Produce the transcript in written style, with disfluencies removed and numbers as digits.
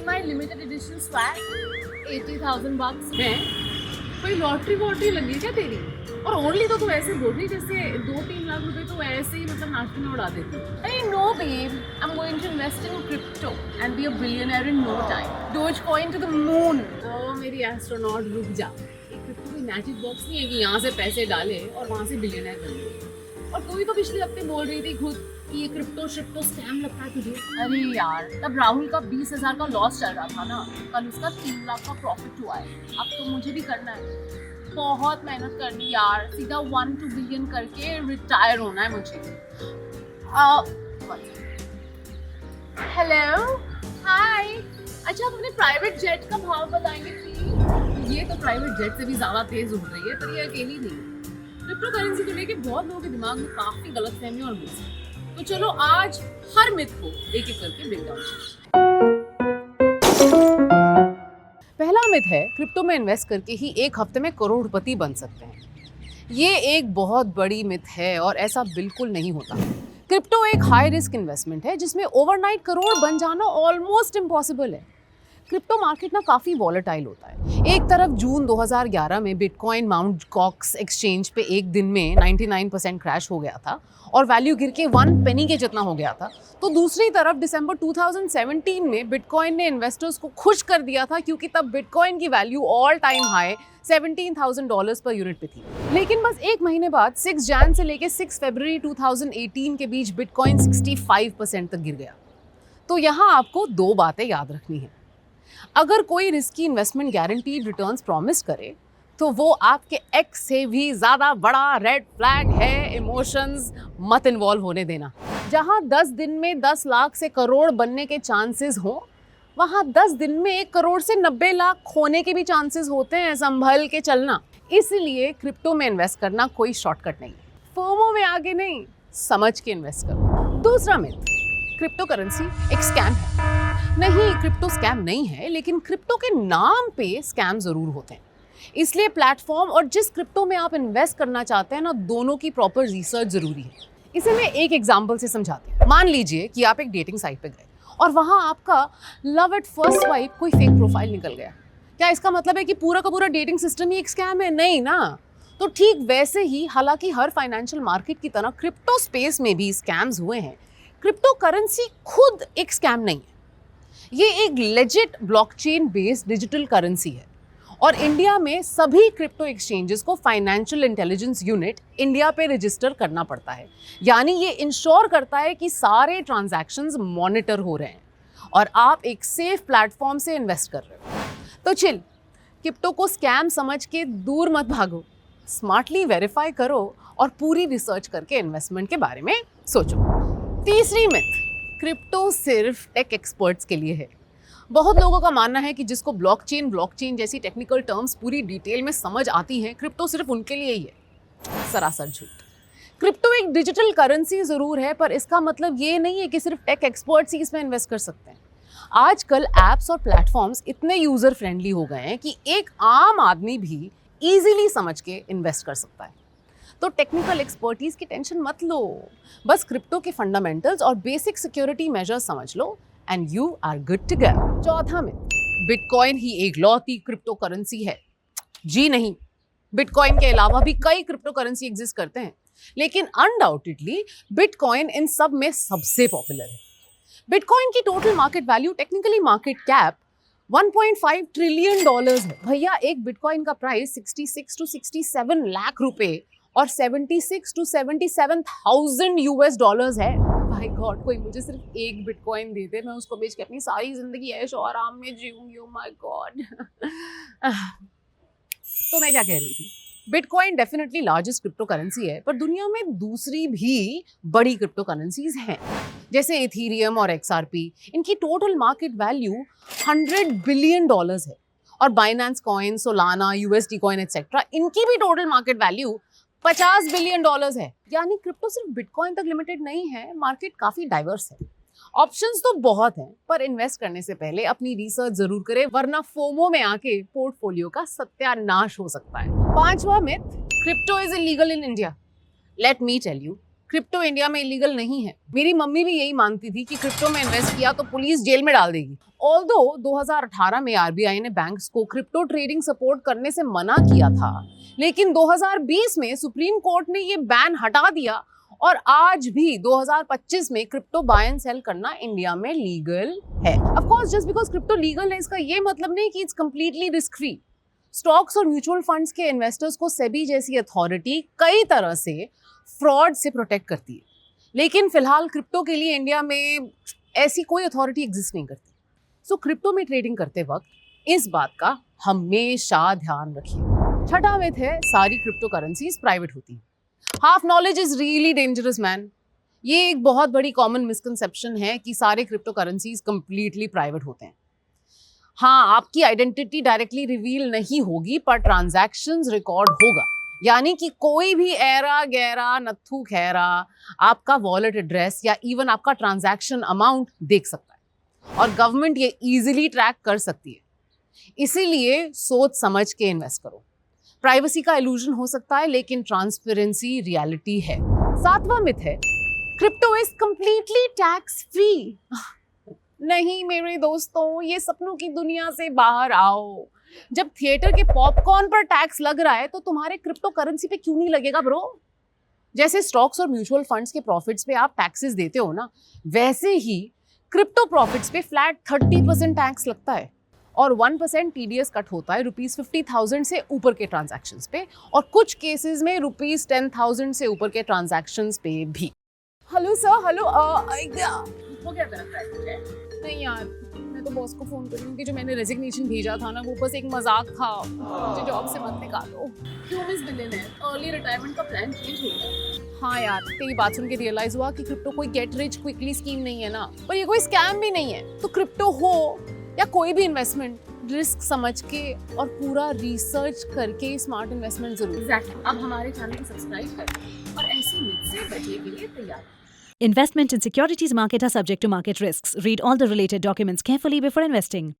my limited edition swag, 80,000 bucks. है कोई lottery वॉटरी लगी है क्या तेरी? और ओनली तो तू ऐसे बोल रही जैसे 2-3 लाख रुपए तो ऐसे ही मतलब नाश्ते में उड़ा देती। Hey, no, babe. I'm going to invest in crypto and be a billionaire in no time. Dogecoin to the moon. ओ मेरी एस्ट्रोनॉट रुक जा। एक क्रिप्टो कोई मैजिक बॉक्स नहीं है कि यहाँ से पैसे डाले और वहाँ से बिलियनर बन गए। और तू ही तो पिछले हफ्ते बोल रही थी खुद कि ये क्रिप्टो शिप्टो स्कैम लगता है तुझे। अरे यार, तब राहुल का 20,000 का लॉस चल रहा था ना, कल उसका 3 लाख का प्रॉफिट हुआ है। अब तो मुझे भी करना है, बहुत मेहनत करनी यार, सीधा 1-2 बिलियन करके रिटायर होना है मुझे। हेलो, हाय। अच्छा, आप अपने प्राइवेट जेट का भाव बताएंगे प्लीज? ये तो प्राइवेट जेट से भी ज्यादा तेज उड़ रही है, पर ये अकेली नहीं। क्रिप्टो करेंसी को लेके बहुत लोगों के दिमाग में काफी गलतफहमी और मिस है। तो चलो आज हर मिथ को एक एक करके ब्रेक डाउन करते हैं। पहला मिथ है क्रिप्टो में इन्वेस्ट करके ही एक हफ्ते में करोड़पति बन सकते हैं। ये एक बहुत बड़ी मिथ है और ऐसा बिल्कुल नहीं होता। क्रिप्टो एक हाई रिस्क इन्वेस्टमेंट है जिसमें ओवरनाइट करोड़ बन जाना ऑलमोस्ट इम्पॉसिबल है। क्रिप्टो मार्केट ना काफ़ी वॉलेटाइल होता है। एक तरफ जून 2011 में बिटकॉइन माउंट कॉक्स एक्सचेंज पे एक दिन में 99% क्रैश हो गया था और वैल्यू गिर के 1 पेनी के जितना हो गया था, तो दूसरी तरफ दिसंबर 2017 में बिटकॉइन ने इन्वेस्टर्स को खुश कर दिया था क्योंकि तब बिटकॉइन की value all time high $17,000 per unit पे थी। लेकिन बस एक महीने बाद 6 जन से लेके 6 फरवरी 2018 के बीच बिटकॉइन 65% तक गिर गया। तो यहाँ आपको 2 बातें याद रखनी है। अगर कोई risky investment guaranteed returns promise करे तो वो आपके एक्स से भी ज़्यादा बड़ा रेड फ्लैग है। इमोशंस मत इन्वॉल्व होने देना। जहाँ 10 दिन में 10 लाख से करोड़ बनने के चांसेस हों, वहाँ 10 दिन में 1 करोड़ से 90 लाख खोने के भी चांसेस होते हैं। संभल के चलना। इसलिए क्रिप्टो में इन्वेस्ट करना कोई शॉर्टकट नहीं। फोमो में आगे नहीं, समझ के इन्वेस्ट करो। दूसरा मिथ, क्रिप्टो करेंसी एक स्कैम है। नहीं, क्रिप्टो स्कैम नहीं है, लेकिन क्रिप्टो के नाम पे स्कैम जरूर होते हैं। इसलिए प्लेटफॉर्म और जिस क्रिप्टो में आप इन्वेस्ट करना चाहते हैं ना, दोनों की प्रॉपर रिसर्च जरूरी है। इसे मैं एक एग्जांपल से समझाती हूँ। मान लीजिए कि आप एक डेटिंग साइट पे गए और वहाँ आपका लव एट फर्स्ट स्वाइप कोई फेक प्रोफाइल निकल गया। क्या इसका मतलब है कि पूरा का पूरा डेटिंग सिस्टम ही एक स्कैम है? नहीं ना। तो ठीक वैसे ही, हालांकि हर फाइनेंशियल मार्केट की तरह क्रिप्टो स्पेस में भी स्कैम्स हुए हैं, क्रिप्टो करेंसी खुद एक स्कैम नहीं है। ये एक legit blockchain based digital currency है और इंडिया में सभी क्रिप्टो एक्सचेंजेस को फाइनेंशियल इंटेलिजेंस यूनिट इंडिया पे रजिस्टर करना पड़ता है। यानी ये इंश्योर करता है कि सारे ट्रांजैक्शंस मॉनिटर हो रहे हैं और आप एक सेफ प्लेटफॉर्म से इन्वेस्ट कर रहे हो। तो चिल, क्रिप्टो को स्कैम समझ के दूर मत भागो, स्मार्टली वेरीफाई करो और पूरी रिसर्च करके इन्वेस्टमेंट के बारे में सोचो। तीसरी मिथ, क्रिप्टो सिर्फ टेक एक्सपर्ट्स के लिए है। बहुत लोगों का मानना है कि जिसको ब्लॉकचेन जैसी टेक्निकल टर्म्स पूरी डिटेल में समझ आती हैं, क्रिप्टो सिर्फ उनके लिए ही है। सरासर झूठ। क्रिप्टो एक डिजिटल करेंसी ज़रूर है, पर इसका मतलब ये नहीं है कि सिर्फ टेक एक्सपर्ट्स ही इसमें इन्वेस्ट कर सकते हैं। आजकल ऐप्स और प्लेटफॉर्म्स इतने यूज़र फ्रेंडली हो गए हैं कि एक आम आदमी भी ईजिली समझ के इन्वेस्ट कर सकता है। तो टेक्निकल एक्सपर्टीज की टेंशन मत लो, बस क्रिप्टो के फंडामेंटल्स और बेसिक सिक्योरिटी मेजर्स समझ लो and you are good to go. चौथा मिथ, बिटकॉइन ही एक लौती क्रिप्टो करेंसी है। जी नहीं, बिटकॉइन के अलावा भी कई क्रिप्टो करेंसी एग्जिस्ट करते हैं, लेकिन अनडाउटेडली बिटकॉइन इन सब में सबसे पॉपुलर है। बिटकॉइन की total market value, technically market cap, $1.5 trillion है। भैया, एक बिटकॉइन का प्राइस 66 to 67 लाख रुपए और 76 to 77,000 US डॉलर्स है। भाई गॉड, कोई मुझे सिर्फ एक बिटकॉइन दे दे, मैं उसको बेच के अपनी सारी जिंदगी ऐश और आराम में जीऊंगी। Oh my God. तो मैं क्या कह रही थी, bitcoin definitely largest crypto currency है, पर दुनिया में दूसरी भी बड़ी क्रिप्टो करेंसीज हैं, जैसे इथीरियम और XRP। इनकी टोटल मार्केट वैल्यू $100 बिलियन है और Binance coin, Solana, USD coin etcetera, इनकी भी टोटल मार्केट वैल्यू $50 बिलियन है। यानी क्रिप्टो सिर्फ बिटकॉइन तक लिमिटेड नहीं है, मार्केट काफी डाइवर्स है। ऑप्शंस तो बहुत हैं, पर इन्वेस्ट करने से पहले अपनी रिसर्च जरूर करें, वरना फोमो में आके पोर्टफोलियो का सत्यानाश हो सकता है। पांचवा myth, crypto is illegal in India. Let me tell you, crypto India में इलीगल नहीं है। मेरी मम्मी भी यही मानती थी कि क्रिप्टो में इन्वेस्ट किया तो पुलिस जेल में डाल देगी। ऑल्दो 2018 में आरबीआई ने बैंक्स को क्रिप्टो ट्रेडिंग सपोर्ट करने से मना किया था, लेकिन 2020 में सुप्रीम कोर्ट ने ये बैन हटा दिया और आज भी 2025 में क्रिप्टो बाय एंड सेल करना इंडिया में लीगल है। Of course just because crypto legal है इसका ये मतलब नहीं कि it's completely risk free. Stocks और म्यूचुअल फंड्स के इन्वेस्टर्स को सेबी जैसी अथॉरिटी कई तरह से फ्रॉड से प्रोटेक्ट करती है, लेकिन फिलहाल क्रिप्टो के लिए इंडिया में ऐसी कोई अथॉरिटी एग्जिस्ट नहीं करती। सो क्रिप्टो में ट्रेडिंग करते वक्त इस बात का हमेशा ध्यान रखिए। छठा मिथ है सारी क्रिप्टो करेंसीज प्राइवेट होती हैं। Half knowledge is really dangerous man. ये एक बहुत बड़ी कॉमन मिसकंसेप्शन है कि सारे क्रिप्टो करेंसीज कंप्लीटली प्राइवेट होते हैं। हाँ, आपकी आइडेंटिटी डायरेक्टली रिवील नहीं होगी पर ट्रांजैक्शंस रिकॉर्ड होगा, यानी कि कोई भी ऐरा गैरा नत्थू खैरा आपका वॉलेट एड्रेस या इवन आपका ट्रांजैक्शन अमाउंट देख सकता है और गवर्नमेंट ये इजीली ट्रैक कर सकती है। इसीलिए सोच समझ के इन्वेस्ट करो। प्राइवेसी का इल्यूजन हो सकता है लेकिन ट्रांसपेरेंसी रियलिटी है। सातवां मिथ है crypto is completely tax free. नहीं मेरे दोस्तों, ये सपनों की दुनिया से बाहर आओ। जब थिएटर के पॉपकॉर्न पर टैक्स लग रहा है तो तुम्हारे क्रिप्टो करेंसी पे क्यों नहीं लगेगा ब्रो? जैसे स्टॉक्स और म्यूचुअल फंड्स के प्रॉफिट्स पे आप टैक्सेस देते हो ना, वैसे ही क्रिप्टो प्रॉफिट्स पे फ्लैट 30% टैक्स लगता है और 1% टीडीएस कट होता है ₹50,000 से ऊपर के ट्रांजैक्शंस पे और कुछ केसेस में ₹10,000 से ऊपर के ट्रांजैक्शंस पे भी। Hello sir, hello. हो गया तेरा क्रेडिट? नहीं यार, मैं तो बॉस को फोन कर रही हूँ कि जो मैंने रेजिग्नेशन भेजा था ना वो बस एक मजाक था, मुझे जॉब से मत निकालो। क्यों मिस बिलियनेयर? अर्ली रिटायरमेंट का प्लान चेंज हो गया? हाँ यार, तेरी बात सुन के रियलाइज हुआ कि क्रिप्टो कोई गेट रिच क्विकली स्कीम नहीं है ना, पर ये कोई स्कैम भी नहीं है। तो क्रिप्टो हो या कोई भी इन्वेस्टमेंट, रिस्क समझ के और पूरा रिसर्च करके स्मार्ट इन्वेस्टमेंट जरूर। एग्जैक्टली। अब हमारे चैनल को सब्सक्राइब करें और ऐसी मिथ से बचने के लिए तैयार। Investment in securities market are subject to market risks. Read all the related documents carefully before investing.